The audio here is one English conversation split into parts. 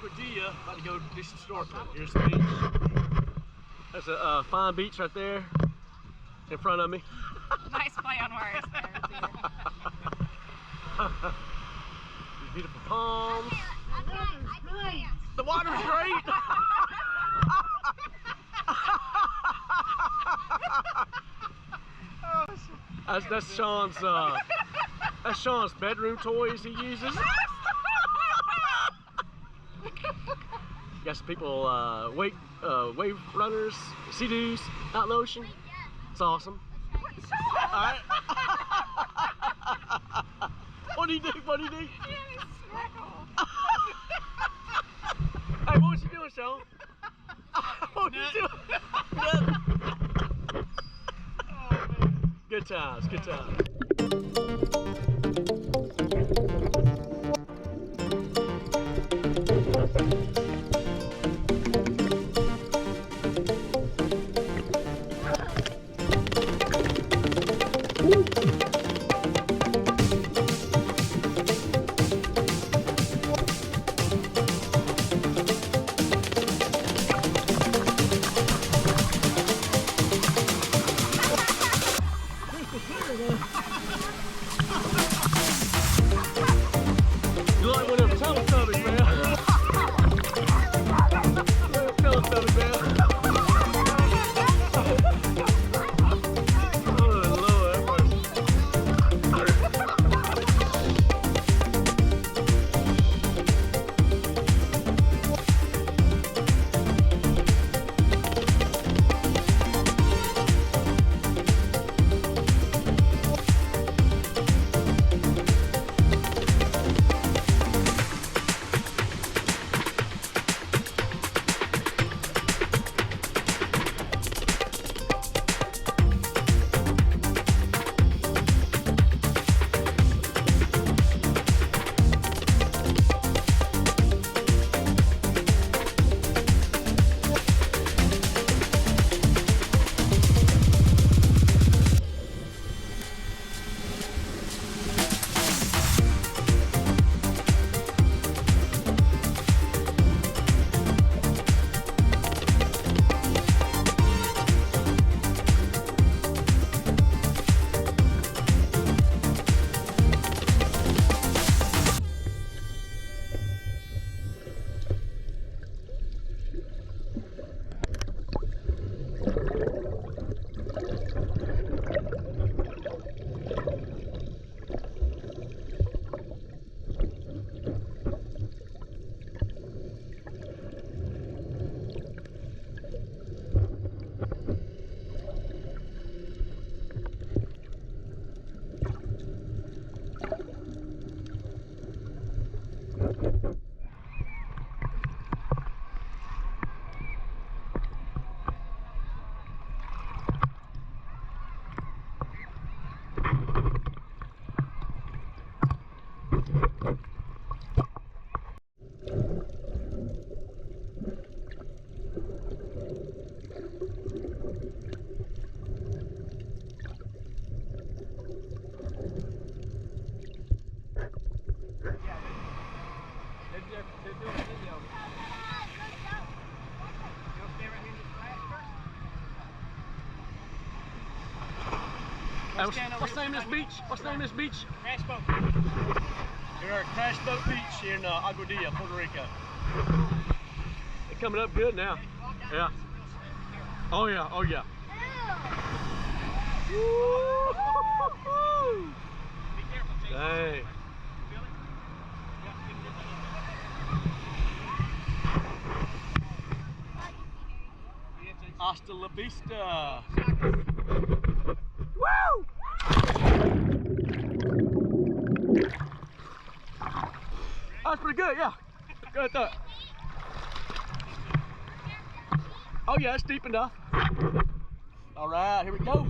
Aguadilla, about to go do some snorkeling. Here's the beach. There's a fine beach right there in front of me. Nice play on words there. These beautiful palms. I can The water's great. That's Sean's bedroom toys he uses. Got some people wave runners, sea-doos out in the ocean. It's awesome. Alright. What do you do? What do you do? Hey, what was you doing, Sean? What was you doing? Good times, good times. You like one of them Teletubbies, man. Teletubbies, man. Oh, Lord. They're doing a video. You'll stay right here in this flash first? What's the name of this beach? What's the name of this beach? Crash Boat. We're at Crash Boat Beach here in Aguadilla, Puerto Rico. They're coming up good now. Yeah. Oh yeah, oh yeah. Woo! Be careful, Jason. Dang. Hasta la vista. Woo! That's pretty good, yeah. Good at that. Oh yeah, it's deep enough. All right, here we go.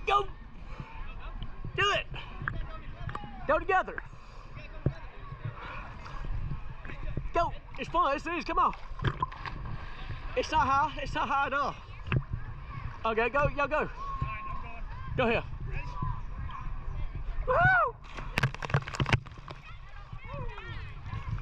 Go. Do it. Go together. Go. It's fun. It's easy. Come on. It's not high. It's not high at all. Okay, go. Yo, go. Go ahead. Woo!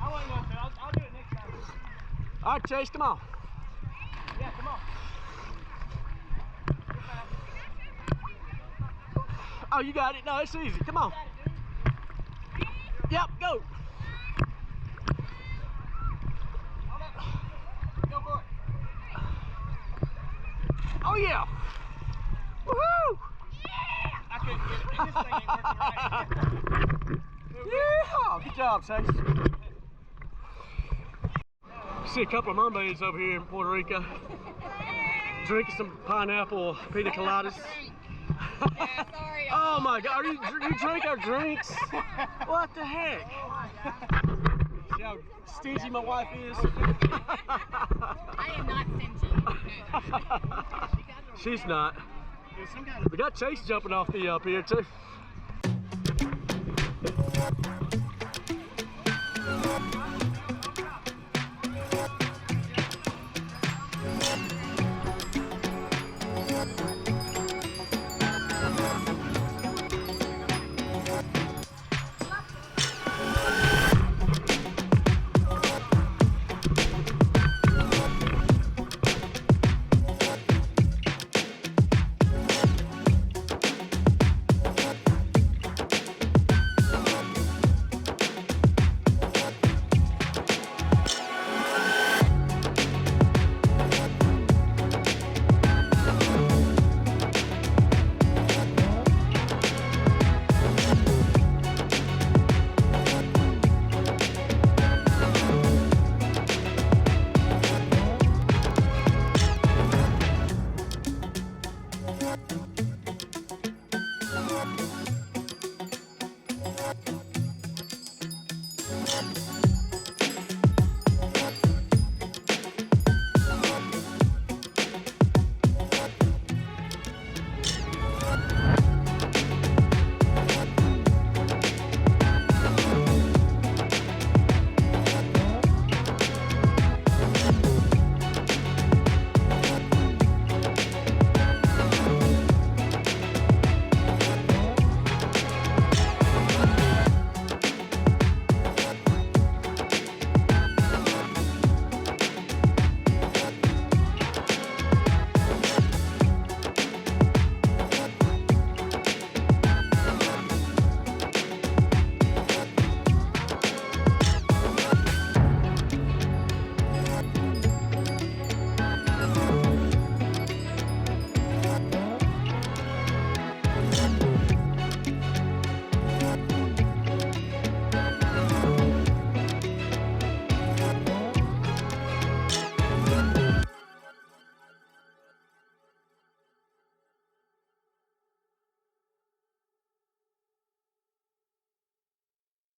I wasn't going to. I'll do it next time. All right, Chase, come on. Yeah, come on. Oh, you got it. No, it's easy. Come on. Yep, go. Go for it. Oh, yeah. Woohoo! I couldn't get it. This thing ain't working right. Yeah! Good job, Chase. See a couple of mermaids over here in Puerto Rico. Drinking some pineapple pina coladas. Yeah, sorry. Oh my God, you drink our drinks? What the heck? See how stingy my wife is? I am not stingy. She's not. We got Chase jumping off the up here too.